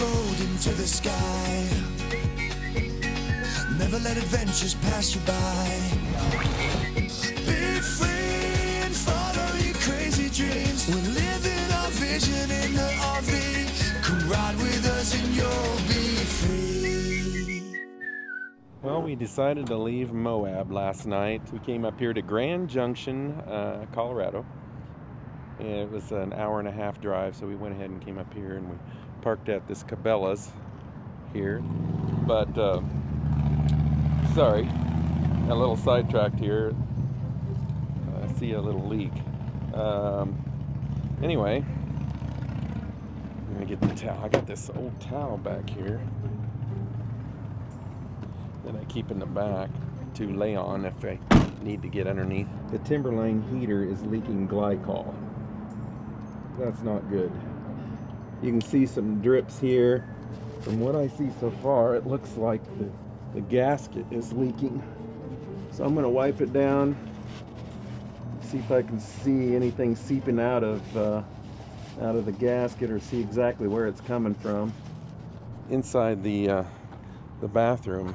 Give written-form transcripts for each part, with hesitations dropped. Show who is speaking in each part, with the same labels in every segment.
Speaker 1: road into the sky. Never let adventures pass you by. Be free and follow your crazy dreams. We're living our vision in the RV. Come ride with us and you'll be free.
Speaker 2: Well, we decided to leave Moab last night. We came up here to Grand Junction, Colorado. It was an hour and a half drive, so we went ahead and came up here and we parked at this Cabela's here. But, sorry, a little sidetracked here. I see a little leak. Anyway, I'm gonna get the towel. I got this old towel back here that I keep in the back to lay on if I need to get underneath. The Timberline heater is leaking glycol. That's not good. You can see some drips here. From what I see so far, it looks like the gasket is leaking. So I'm going to wipe it down, see if I can see anything seeping out of the gasket, or see exactly where it's coming from. Inside the bathroom,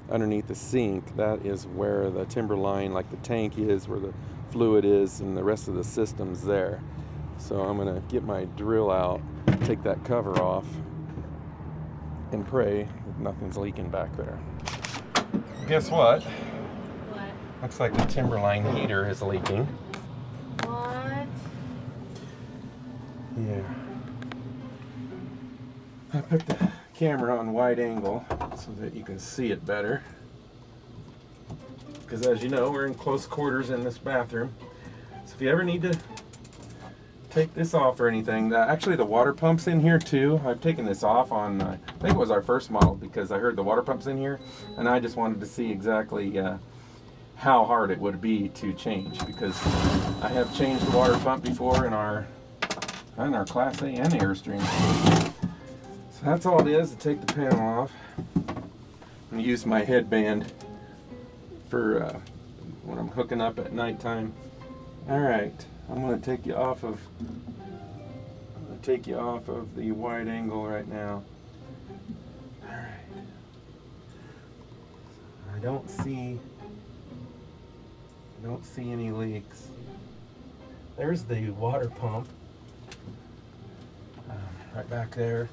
Speaker 2: underneath the sink, that is where the Timberline, like the tank is, where the fluid is, and the rest of the system's there. So I'm gonna get my drill out, take that cover off, and pray that nothing's leaking back there. Guess what?
Speaker 3: What?
Speaker 2: Looks like the Timberline heater is leaking.
Speaker 3: What?
Speaker 2: Yeah. I put the camera on wide angle so that you can see it better. Because as you know, we're in close quarters in this bathroom. So if you ever need to take this off or anything, actually the water pump's in here too. I've taken this off on, I think it was our first model, because I heard the water pump's in here, and I just wanted to see exactly how hard it would be to change, because I have changed the water pump before in our Class A and Airstream. So that's all it is, to take the panel off. I'm going to use my headband for when I'm hooking up at nighttime. Alright, I'm going to take you off of the wide angle right now. Alright. I don't see any leaks. There's the water pump. Right back there.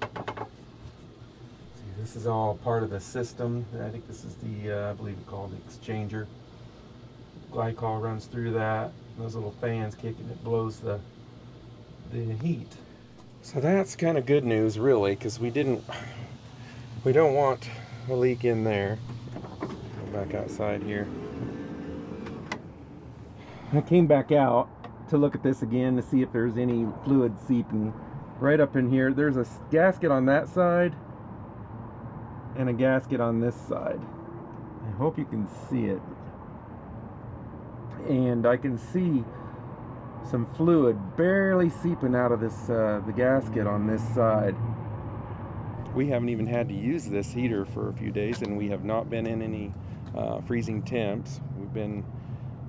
Speaker 2: See, this is all part of the system. I think this is the, I believe it's called the exchanger. Glycol runs through that. Those little fans kicking, it blows the heat. So that's kind of good news, really, because we don't want a leak in there. Go back outside here. I came back out to look at this again to see if there's any fluid seeping. Right up in here, there's a gasket on that side and a gasket on this side. I hope you can see it. And I can see some fluid barely seeping out of this the gasket on this side. We haven't even had to use this heater for a few days, and we have not been in any freezing temps. We've been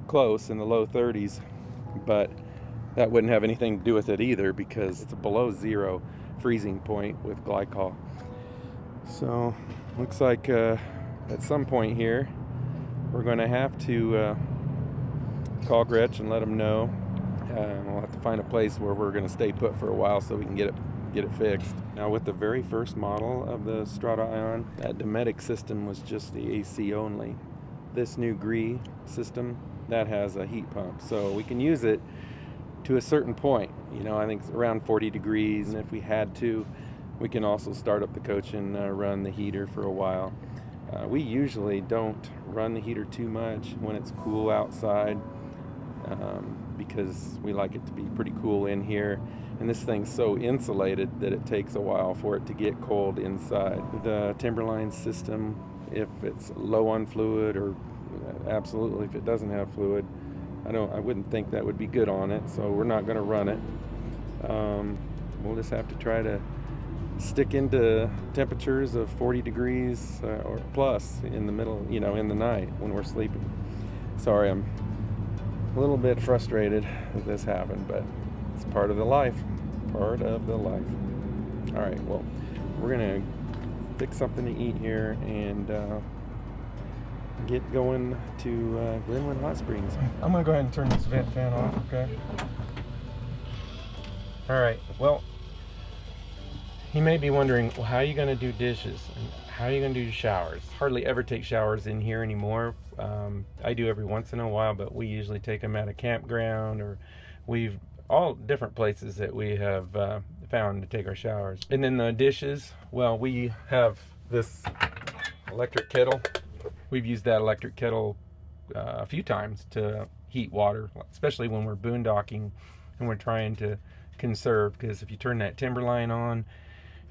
Speaker 2: close in the low 30s, but that wouldn't have anything to do with it either, because it's a below zero freezing point with glycol. So looks like at some point here we're going to have to call Gretch and let them know. We'll have to find a place where we're going to stay put for a while so we can get it fixed. Now, with the very first model of the Strata Ion, that Dometic system was just the AC only. This new GRE system, that has a heat pump, so we can use it to a certain point. You know, I think it's around 40 degrees, and if we had to, we can also start up the coach and run the heater for a while. We usually don't run the heater too much when it's cool outside, because we like it to be pretty cool in here, and this thing's so insulated that it takes a while for it to get cold inside. The Timberline system, if it's low on fluid, or absolutely if it doesn't have fluid, I wouldn't think that would be good on it, so we're not going to run it. We'll just have to try to stick into temperatures of 40 degrees or plus in the middle, in the night when we're sleeping. Sorry, I'm a little bit frustrated that this happened, but it's part of the life. All right, well, we're gonna fix something to eat here and get going to Glenwood Hot Springs. I'm gonna go ahead and turn this vent fan off, okay? All right, well, you may be wondering, well, how are you gonna do dishes? And how are you gonna do showers? Hardly ever take showers in here anymore. I do every once in a while, but we usually take them at a campground, or we've all different places that we have found to take our showers. And then the dishes, well, we have this electric kettle. We've used that electric kettle a few times to heat water, especially when we're boondocking and we're trying to conserve, because if you turn that timberline on,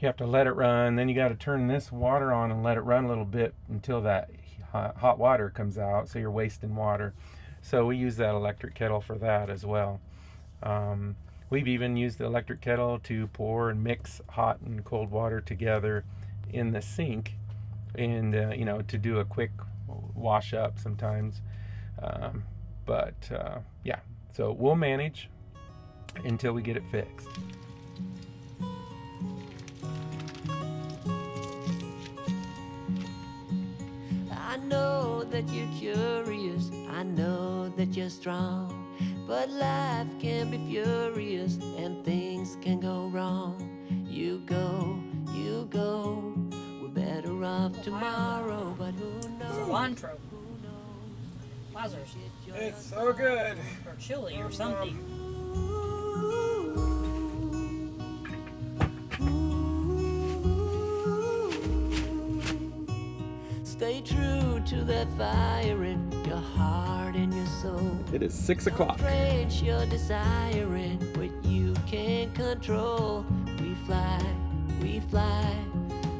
Speaker 2: you have to let it run, then you got to turn this water on and let it run a little bit until that hot water comes out, so you're wasting water. So we use that electric kettle for that as well. We've even used the electric kettle to pour and mix hot and cold water together in the sink, and you know, to do a quick wash up sometimes. Yeah, so we'll manage until we get it fixed.
Speaker 1: I know that you're curious, I know that you're strong, but life can be furious and things can go wrong. You go, we're better off tomorrow, but who knows?
Speaker 4: Cilantro. Wowzers.
Speaker 2: It's so good.
Speaker 4: Or chili or something.
Speaker 1: Stay true to that fire in your heart and your soul.
Speaker 2: It is 6 o'clock.
Speaker 1: Quench your desire in what you can't control. We fly,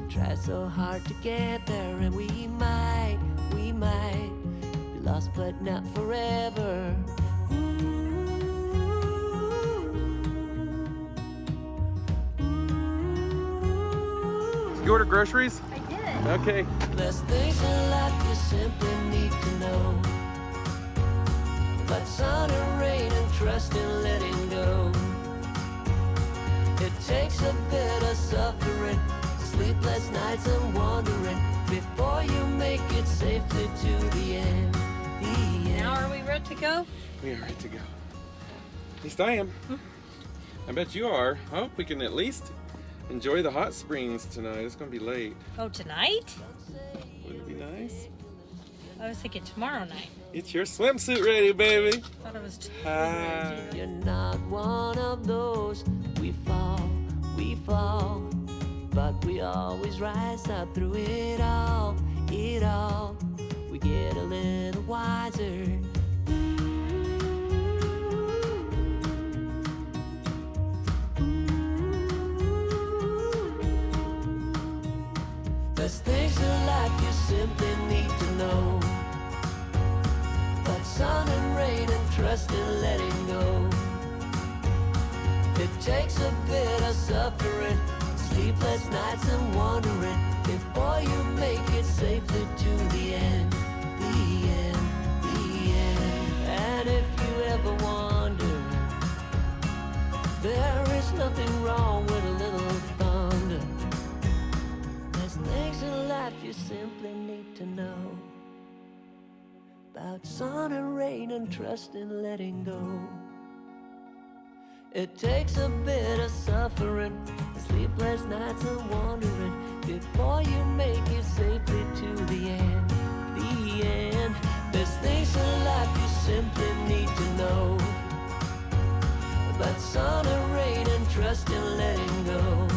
Speaker 1: try so hard to get there, and we might be lost but not forever.
Speaker 2: Did you order groceries?
Speaker 3: I did.
Speaker 2: Okay.
Speaker 1: There's things in life you simply need to know, but sun and rain and trust in letting go. It takes a bit of suffering, sleepless nights and wandering, before you make it safely to the end.
Speaker 4: Now are we ready to go?
Speaker 2: We are ready to go. At least I am. I bet you are. I hope we can at least enjoy the hot springs tonight. It's going to be late.
Speaker 4: Oh, tonight?
Speaker 2: Wouldn't it be nice?
Speaker 4: I was thinking tomorrow night.
Speaker 2: Get your swimsuit ready, baby.
Speaker 4: Thought it was
Speaker 2: Hi.
Speaker 1: You're not one of those. We fall, but we always rise up through it all. We get a little wiser. There's things in life you simply need to know, but sun and rain and trust in letting go. It takes a bit of suffering, sleepless nights and wandering, before you make it safely to the end. And if you ever wonder, there is nothing wrong with a little thunder. There's things in life you simply need to know, about sun and rain and trust in letting go. It takes a bit of suffering, sleepless nights and wandering, before you make it safely to the end. There's things in life you simply need to know, about sun and rain and trust in letting go.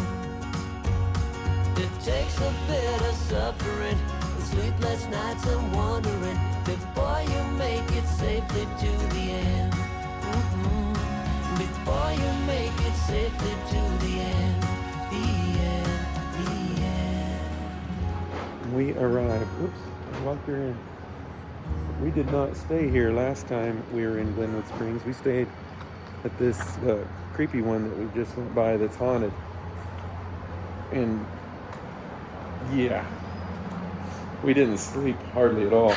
Speaker 1: It takes a bit of suffering, sleepless nights and wandering, before you make it safely to the end. Before you make it safely to the end.
Speaker 2: We arrived. Whoops, I walked her in. We did not stay here last time we were in Glenwood Springs. We stayed at this creepy one that we just went by that's haunted. And yeah, we didn't sleep hardly at all.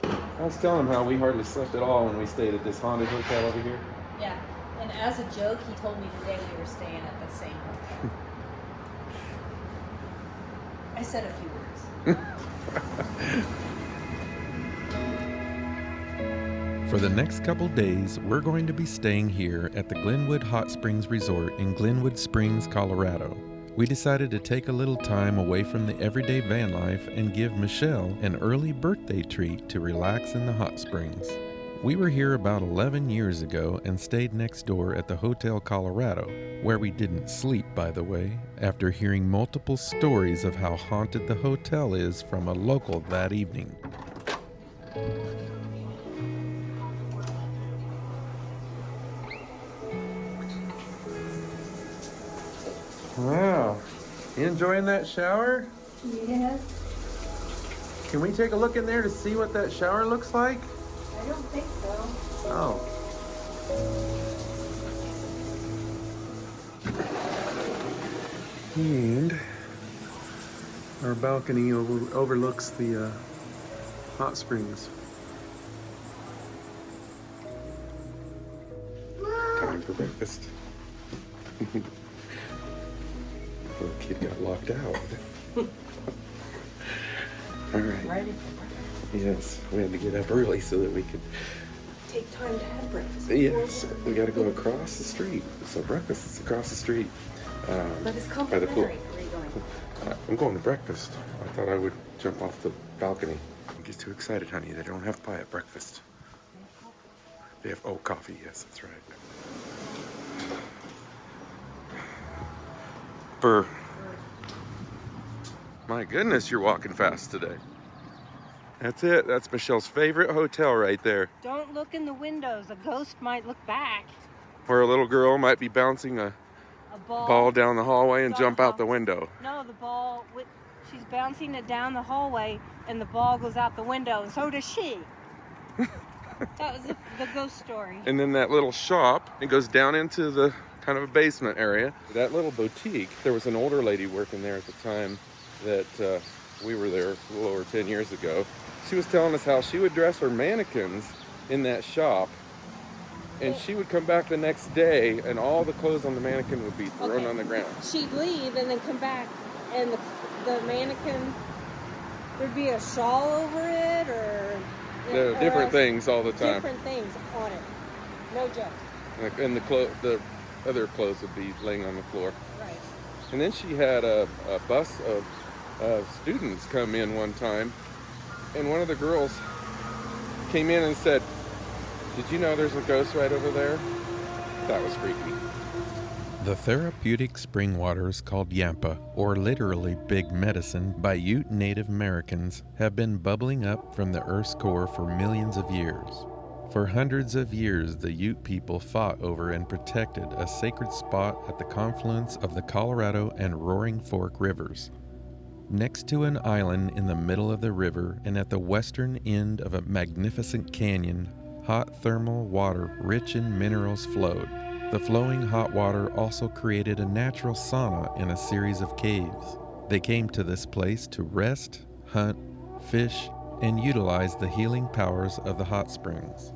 Speaker 2: I was telling him how we hardly slept at all when we stayed at this haunted hotel over here.
Speaker 4: Yeah. And as a joke, he told me today we were staying at the same hotel.
Speaker 3: I said a few words.
Speaker 2: For the next couple days, we're going to be staying here at the Glenwood Hot Springs Resort in Glenwood Springs, Colorado. We decided to take a little time away from the everyday van life and give Michelle an early birthday treat to relax in the hot springs. We were here about 11 years ago and stayed next door at the Hotel Colorado, where we didn't sleep, by the way, after hearing multiple stories of how haunted the hotel is from a local that evening. Wow, you enjoying that shower?
Speaker 3: Yes.
Speaker 2: Can we take a look in there to see what that shower looks like?
Speaker 3: I don't think so.
Speaker 2: Oh. And our balcony overlooks the hot springs. Time for breakfast. Little kid got locked out. All right.
Speaker 3: Ready for breakfast.
Speaker 2: Yes, we had to get up early so that we could.
Speaker 3: Take time to have breakfast.
Speaker 2: Yes, we got to go across the street. So breakfast is across the street.
Speaker 3: But it's
Speaker 2: by the pool.
Speaker 3: complimentary. Where are you going?
Speaker 2: I'm going to breakfast. I thought I would jump off the balcony. Don't get too excited, honey. They don't have pie at breakfast. They have coffee. Yes, that's right. Burr. My goodness, you're walking fast today. That's it. That's Michelle's favorite hotel right there.
Speaker 4: Don't look in the windows. A ghost might look back.
Speaker 2: Where a little girl might be bouncing a ball down the hallway and jump out the window.
Speaker 4: No, the ball, she's bouncing it down the hallway and the ball goes out the window, and so does she. That was the ghost story.
Speaker 2: And then that little shop, it goes down into the kind of a basement area. That little boutique, there was an older lady working there at the time that we were there a little over 10 years ago. She was telling us how she would dress her mannequins in that shop, and she would come back the next day and all the clothes on the mannequin would be thrown on the ground.
Speaker 4: She'd leave and then come back, and the mannequin, there'd be a shawl over it, or
Speaker 2: Different things all the time.
Speaker 4: different things on it. No joke.
Speaker 2: And the other clothes would be laying on the floor.
Speaker 4: Right.
Speaker 2: And then she had a bus of students come in one time, and one of the girls came in and said, "Did you know there's a ghost right over there?" That was freaky. The therapeutic spring waters called Yampa, or literally Big Medicine, by Ute Native Americans, have been bubbling up from the Earth's core for millions of years. For hundreds of years, the Ute people fought over and protected a sacred spot at the confluence of the Colorado and Roaring Fork rivers. Next to an island in the middle of the river and at the western end of a magnificent canyon, hot thermal water rich in minerals flowed. The flowing hot water also created a natural sauna in a series of caves. They came to this place to rest, hunt, fish, and utilize the healing powers of the hot springs.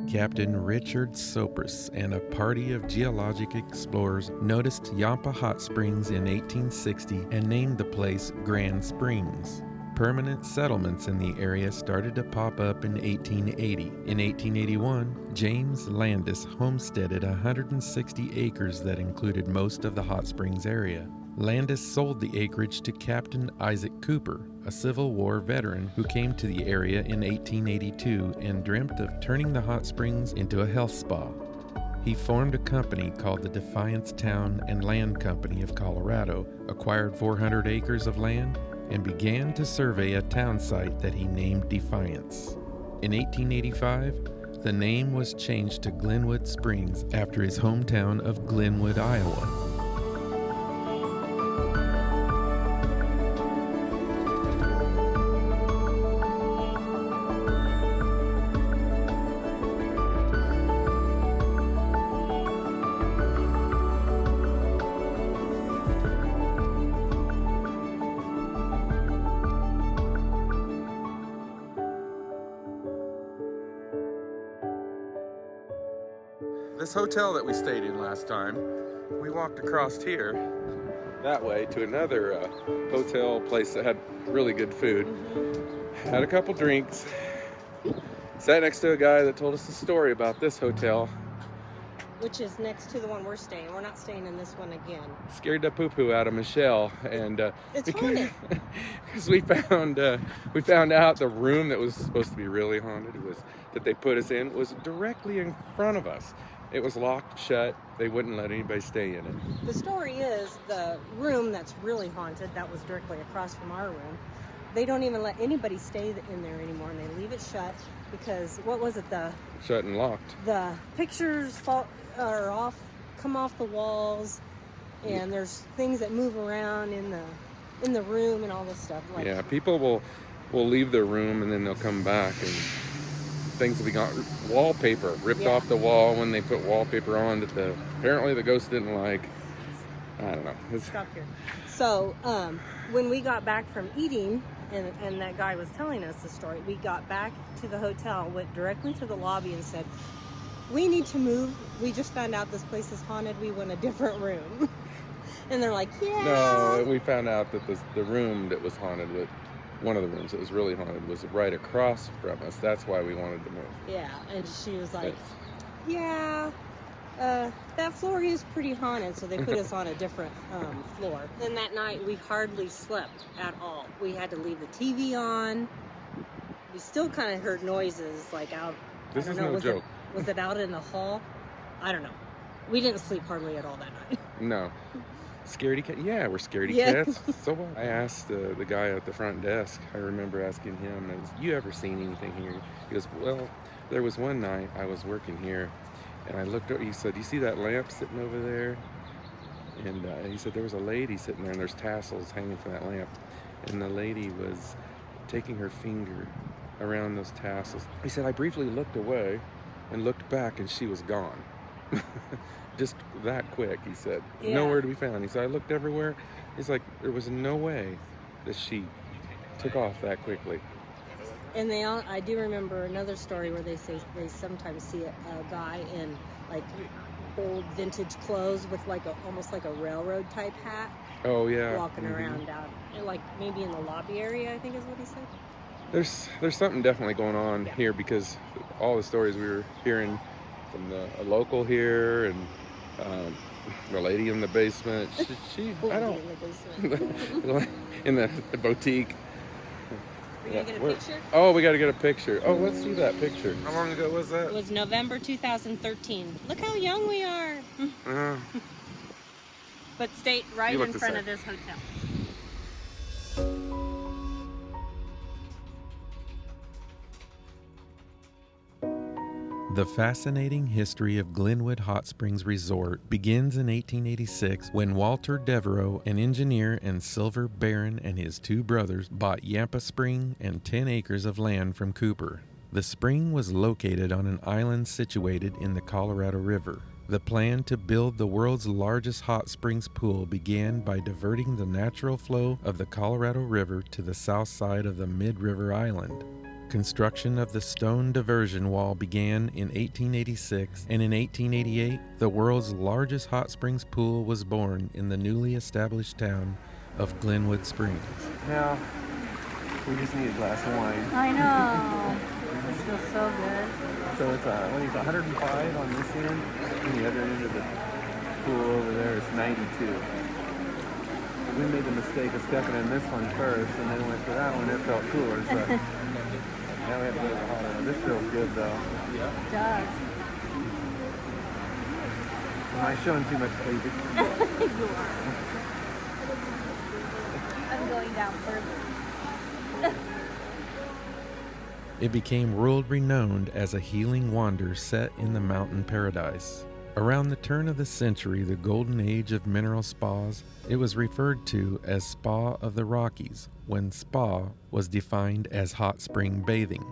Speaker 2: Captain Richard Sopris and a party of geologic explorers noticed Yampa Hot Springs in 1860 and named the place Grand Springs. Permanent settlements in the area started to pop up in 1880. In 1881, James Landis homesteaded 160 acres that included most of the hot springs area. Landis sold the acreage to Captain Isaac Cooper, a Civil War veteran who came to the area in 1882 and dreamt of turning the hot springs into a health spa. He formed a company called the Defiance Town and Land Company of Colorado, acquired 400 acres of land, and began to survey a town site that he named Defiance. In 1885, the name was changed to Glenwood Springs after his hometown of Glenwood, Iowa. this hotel that we stayed in last time, we walked across here that way to another hotel place that had really good food. Had a couple drinks. Sat next to a guy that told us a story about this hotel.
Speaker 4: Which is next to the one we're staying. We're not staying in this one again.
Speaker 2: Scared the poo-poo out of Michelle, and
Speaker 4: It's haunted.
Speaker 2: because we found out the room that was supposed to be really haunted that they put us in was directly in front of us. It was locked shut. They wouldn't let anybody stay in it.
Speaker 4: The story is the room that's really haunted, that was directly across from our room. They don't even let anybody stay in there anymore, and they leave it shut because, what was it,
Speaker 2: Shut and locked.
Speaker 4: the pictures come off the walls, and there's things that move around in the room and all this stuff. Like,
Speaker 2: Yeah, people will leave their room and then they'll come back and things will be gone. Wallpaper ripped
Speaker 4: Yeah.
Speaker 2: off the wall when they put wallpaper on that apparently the ghost didn't like. I don't know.
Speaker 4: Stop here. So when we got back from eating, and that guy was telling us the story, we got back to the hotel, went directly to the lobby and said, we need to move. We just found out this place is haunted. We want a different room. And they're like, yeah.
Speaker 2: No, we found out that the room that was haunted, one of the rooms that was really haunted, was right across from us. That's why we wanted to move.
Speaker 4: Yeah, and she was like,
Speaker 2: That's-
Speaker 4: yeah, that floor is pretty haunted, so they put us on a different floor. Then that night, we hardly slept at all. We had to leave the TV on. We still kind of heard noises, like out.
Speaker 2: This
Speaker 4: I
Speaker 2: is
Speaker 4: don't know,
Speaker 2: no joke.
Speaker 4: Was it out in the hall? I don't know. We didn't sleep hardly at all that night.
Speaker 2: No. Scaredy cat? Yeah, we're scaredy
Speaker 4: Yeah.
Speaker 2: cats. So what? I asked the guy at the front desk, I remember asking him, you ever seen anything here? He goes, well, there was one night I was working here, and I looked over, he said, you see that lamp sitting over there? And he said, there was a lady sitting there, and there's tassels hanging from that lamp. And the lady was taking her finger around those tassels. He said, I briefly looked away and looked back, and she was gone. Just that quick, he said.
Speaker 4: Yeah.
Speaker 2: Nowhere to be found. He said, I looked everywhere. He's like, there was no way that she took off that quickly.
Speaker 4: And I do remember another story where they say they sometimes see a guy in like old vintage clothes with like almost like a railroad type hat.
Speaker 2: Oh, yeah.
Speaker 4: Walking around out, like maybe in the lobby area, I think is what he said.
Speaker 2: There's something definitely going on here, because all the stories we were hearing from a local here and the lady in the basement. She I don't.
Speaker 4: In the basement.
Speaker 2: In the boutique.
Speaker 4: Are you gonna get a picture?
Speaker 2: Oh, we got to get a picture. Oh, let's see that picture. How long ago was that?
Speaker 4: It was November 2013. Look how young we are. But stay right
Speaker 2: You look
Speaker 4: in
Speaker 2: the
Speaker 4: front
Speaker 2: same.
Speaker 4: of this hotel.
Speaker 2: The fascinating history of Glenwood Hot Springs Resort begins in 1886 when Walter Devereaux, an engineer and silver baron, and his two brothers bought Yampa Spring and 10 acres of land from Cooper. The spring was located on an island situated in the Colorado River. The plan to build the world's largest hot springs pool began by diverting the natural flow of the Colorado River to the south side of the mid-river island. Construction of the stone diversion wall began in 1886, and in 1888, the world's largest hot springs pool was born in the newly established town of Glenwood Springs. Now, we just need a glass of wine.
Speaker 4: I know. This feels so good.
Speaker 2: So it's 105 on this end, and the other end of the pool over there is 92. We made the mistake of stepping in this one first, and then went to that one. It felt cooler, so now we have to go to the hotter one. This feels good, though.
Speaker 4: It does.
Speaker 2: Am I showing too much cleavage?
Speaker 4: You are. I'm going down further.
Speaker 2: It became world-renowned as a healing wonder set in the mountain paradise. Around the turn of the century, the golden age of mineral spas, it was referred to as Spa of the Rockies, when spa was defined as hot spring bathing.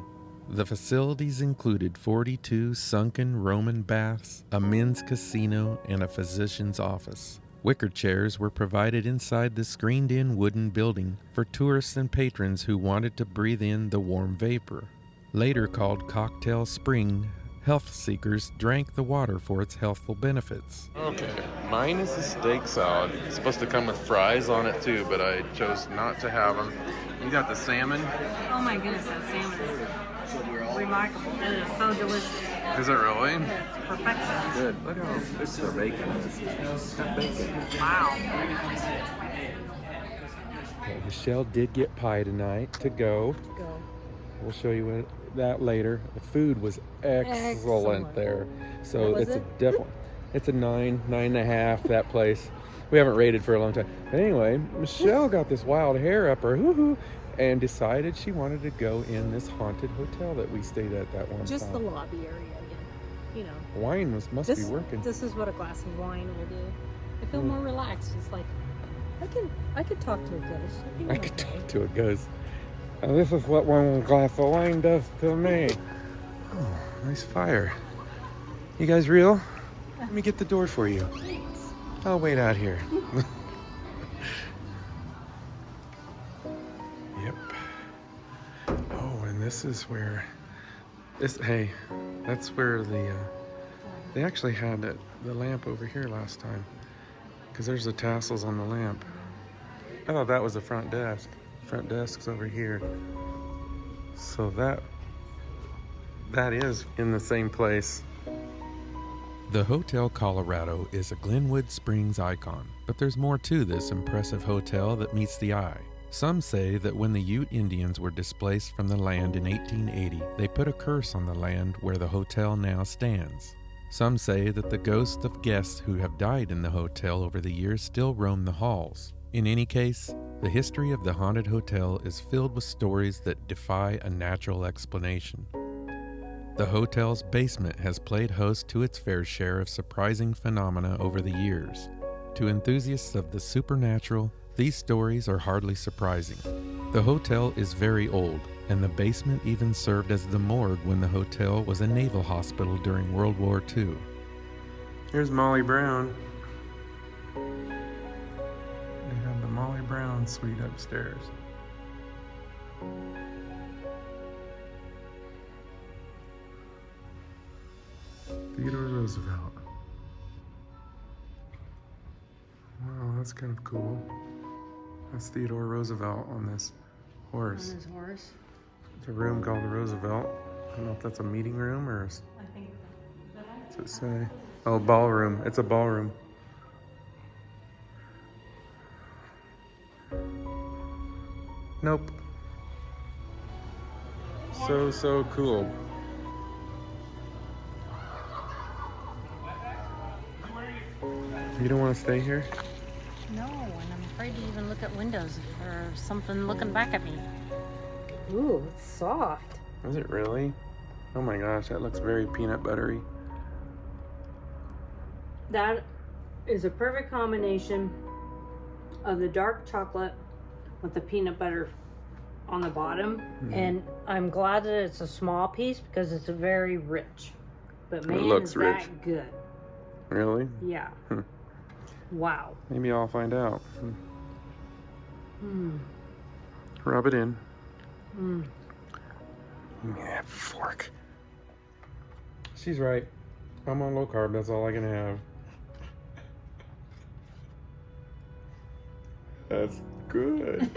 Speaker 2: The facilities included 42 sunken Roman baths, a men's casino, and a physician's office. Wicker chairs were provided inside the screened-in wooden building for tourists and patrons who wanted to breathe in the warm vapor. Later called Cocktail Spring, Health seekers drank the water for its healthful benefits. Okay, mine is a steak salad. It's supposed to come with fries on it too, but I chose not to have them. You got the salmon?
Speaker 4: Oh my goodness, that salmon is remarkable. It is so delicious.
Speaker 2: Is it really?
Speaker 4: It's perfection.
Speaker 2: Good. Look how this is bacon is. Got bacon.
Speaker 4: Wow.
Speaker 2: Okay, Michelle did get pie tonight to go.
Speaker 4: Go.
Speaker 2: We'll show you that later. The food was excellent there. So
Speaker 4: What was
Speaker 2: it's
Speaker 4: it?
Speaker 2: a definitely, it's a 9.5, that place. We haven't rated for a long time. But anyway, Michelle got this wild hair up her hoo-hoo and decided she wanted to go in this haunted hotel that we stayed at that one
Speaker 4: Just the
Speaker 2: time.
Speaker 4: lobby area again. You know.
Speaker 2: Wine must be working.
Speaker 4: This is what a glass of wine will do. I feel more relaxed. It's like I could talk to a ghost.
Speaker 2: I could talk to a ghost. This is what one glass of wine does to me. Oh, nice fire. You guys real? Let me get the door for you. I'll wait out here. Yep. Oh, and this is where hey, that's where they actually had the lamp over here last time, because there's the tassels on the lamp. I thought that was the front desk. Front desk's over here. So that is in the same place. The Hotel Colorado is a Glenwood Springs icon, but there's more to this impressive hotel that meets the eye. Some say that when the Ute Indians were displaced from the land in 1880, they put a curse on the land where the hotel now stands. Some say that the ghosts of guests who have died in the hotel over the years still roam the halls. In any case, the history of the haunted hotel is filled with stories that defy a natural explanation. The hotel's basement has played host to its fair share of surprising phenomena over the years. To enthusiasts of the supernatural, these stories are hardly surprising. The hotel is very old, and the basement even served as the morgue when the hotel was a naval hospital during World War II. Here's Molly Brown. They have the Molly Brown suite upstairs. Theodore Roosevelt. Wow, that's kind of cool. That's Theodore Roosevelt on this horse.
Speaker 4: On his horse.
Speaker 2: It's a room called the Roosevelt. I don't know if that's a meeting room or
Speaker 4: I think
Speaker 2: what's it say? Oh, ballroom. It's a ballroom. Nope. So cool. You don't want to stay here?
Speaker 4: no, and I'm afraid to even look at windows if there's something looking back at me. Ooh, it's soft.
Speaker 2: Is it really? Oh my gosh, that looks very peanut buttery.
Speaker 4: That is a perfect combination of the dark chocolate with the peanut butter on the bottom. And I'm glad that it's a small piece because it's very rich. But man,
Speaker 2: looks
Speaker 4: is
Speaker 2: rich.
Speaker 4: that good.
Speaker 2: Really?
Speaker 4: Yeah. Wow.
Speaker 2: Maybe I'll find out. Rub it in. Give me that fork. She's right. I'm on low carb. That's all I can have. That's good.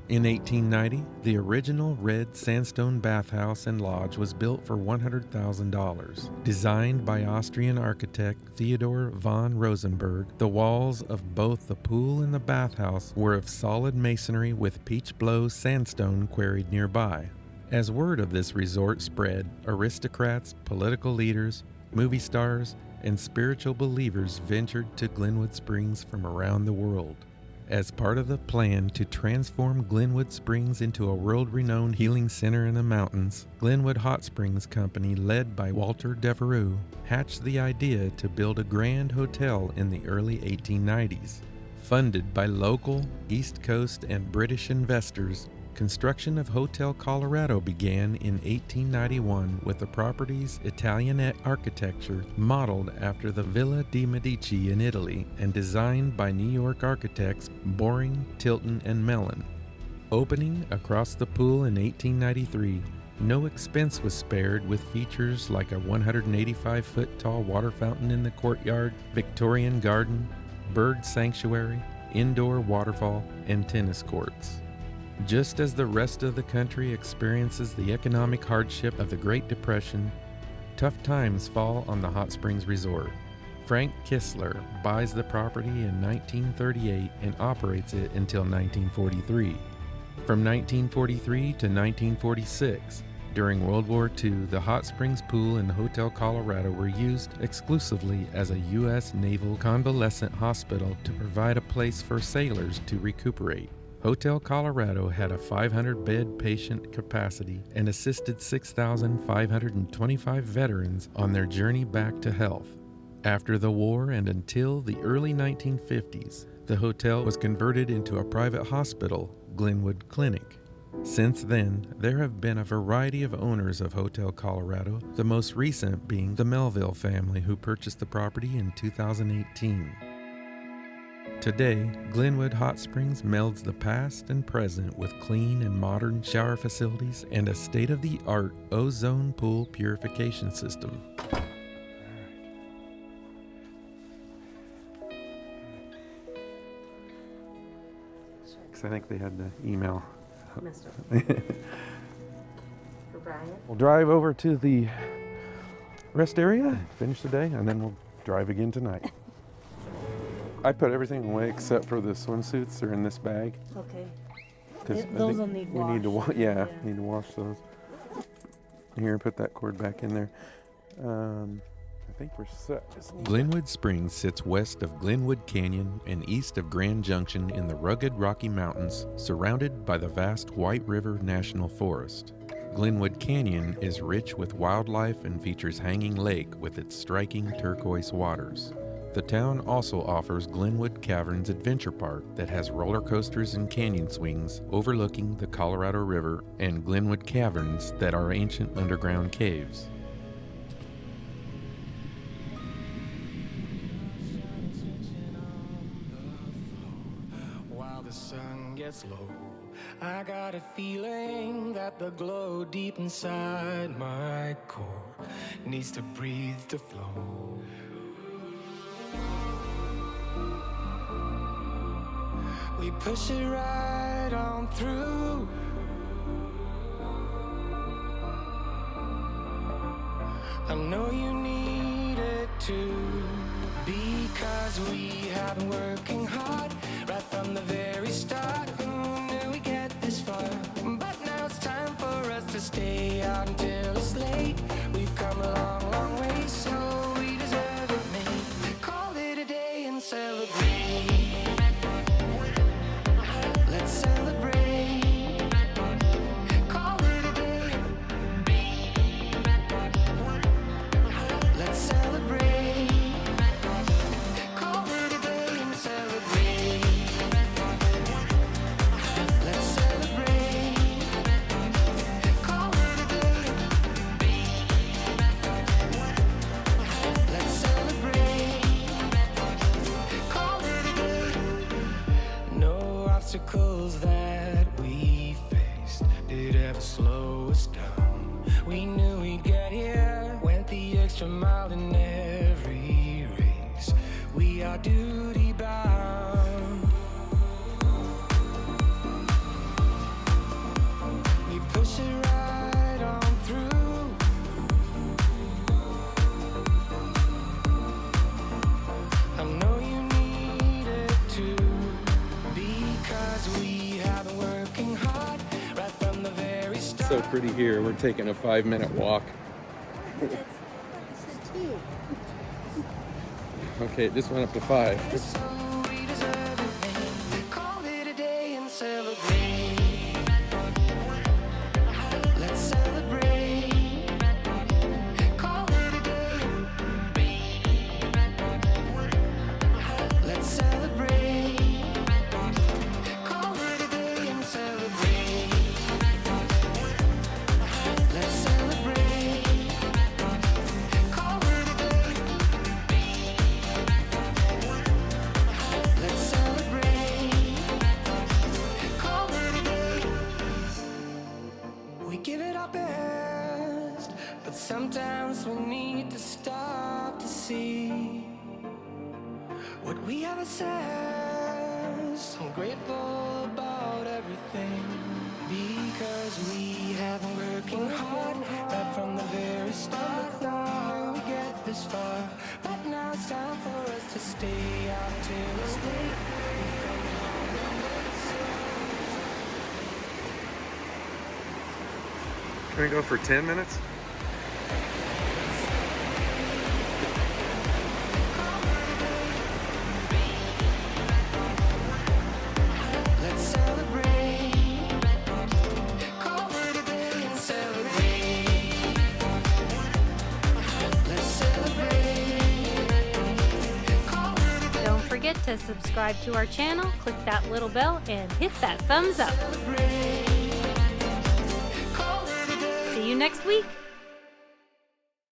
Speaker 2: In 1890, the original red sandstone bathhouse and lodge was built for $100,000. Designed by Austrian architect Theodor von Rosenberg, the walls of both the pool and the bathhouse were of solid masonry with peach blow sandstone quarried nearby. As word of this resort spread, aristocrats, political leaders, movie stars, and spiritual believers ventured to Glenwood Springs from around the world. As part of the plan to transform Glenwood Springs into a world-renowned healing center in the mountains, Glenwood Hot Springs Company, led by Walter Devereux, hatched the idea to build a grand hotel in the early 1890s. Funded by local, East Coast, and British investors, construction of Hotel Colorado began in 1891 with the property's Italianate architecture modeled after the Villa de' Medici in Italy and designed by New York architects Boring, Tilton, and Mellon. Opening across the pool in 1893, No expense was spared with features like a 185-foot tall water fountain in the courtyard, Victorian garden, bird sanctuary, indoor waterfall, and tennis courts. Just as the rest of the country experiences the economic hardship of the Great Depression, tough times fall on the Hot Springs Resort. Frank Kistler buys the property in 1938 and operates it until 1943. From 1943 to 1946, during World War II, the Hot Springs Pool and Hotel Colorado were used exclusively as a U.S. Naval convalescent hospital to provide a place for sailors to recuperate. Hotel Colorado had a 500-bed patient capacity and assisted 6,525 veterans on their journey back to health. After the war and until the early 1950s, the hotel was converted into a private hospital, Glenwood Clinic. Since then, there have been a variety of owners of Hotel Colorado, the most recent being the Melville family, who purchased the property in 2018. Today, Glenwood Hot Springs melds the past and present with clean and modern shower facilities and a state-of-the-art ozone pool purification system. Because I think they had the email.
Speaker 4: Missed it. For Brian?
Speaker 2: We'll drive over to the rest area, finish the day, and then we'll drive again tonight. I put everything away except for the swimsuits. They're in this bag.
Speaker 4: Okay.
Speaker 2: 'Cause I
Speaker 4: Those
Speaker 2: think
Speaker 4: will need
Speaker 2: we need to
Speaker 4: wash.
Speaker 2: yeah, need to wash those. Here, put that cord back in there. I think we're set. Glenwood Springs sits west of Glenwood Canyon and east of Grand Junction in the rugged Rocky Mountains, surrounded by the vast White River National Forest. Glenwood Canyon is rich with wildlife and features Hanging Lake with its striking turquoise waters. The town also offers Glenwood Caverns Adventure Park that has roller coasters and canyon swings overlooking the Colorado River, and Glenwood Caverns that are ancient underground caves.
Speaker 1: While the sun gets low, I got a feeling that the glow deep inside my core needs to breathe to flow. We push it right on through. I know you need it too, because we have been working hard right from the very start. Who knew we'd get this far? But now it's time for us to stay out until it's late. We've come a long, long way, so we deserve it, mate. Call it a day and celebrate. Let's celebrate. Call it a day. Let's celebrate. Call it a day and celebrate. Let's celebrate. Call it a day. Let's celebrate. Call it a day. No obstacles that we faced did ever slow us down. We knew we'd get here, went the extra mile in every race. We are duty bound. We push it right on through. I know you need it too, because we have been working hard right from the very start.
Speaker 2: So pretty here. We're taking a 5-minute walk.
Speaker 4: This is two.
Speaker 2: Okay, it just went up to 5.
Speaker 1: So we deserve it, man. Call it a day and celebrate. Let's celebrate. Call it a day. Let's celebrate. Call it a day and celebrate. Let's celebrate. Call it a day. sometimes we need to stop to see what we have assessed. I'm grateful about everything because we have been working hard right from the very start. Now we get this far, but now it's time for us to stay out till it's late.
Speaker 2: Can we go for 10 minutes?
Speaker 1: Let's celebrate. Cover today and celebrate. Let's celebrate. Cover today.
Speaker 4: Don't forget to subscribe to our channel, click that little bell, and hit that thumbs up. See you next week.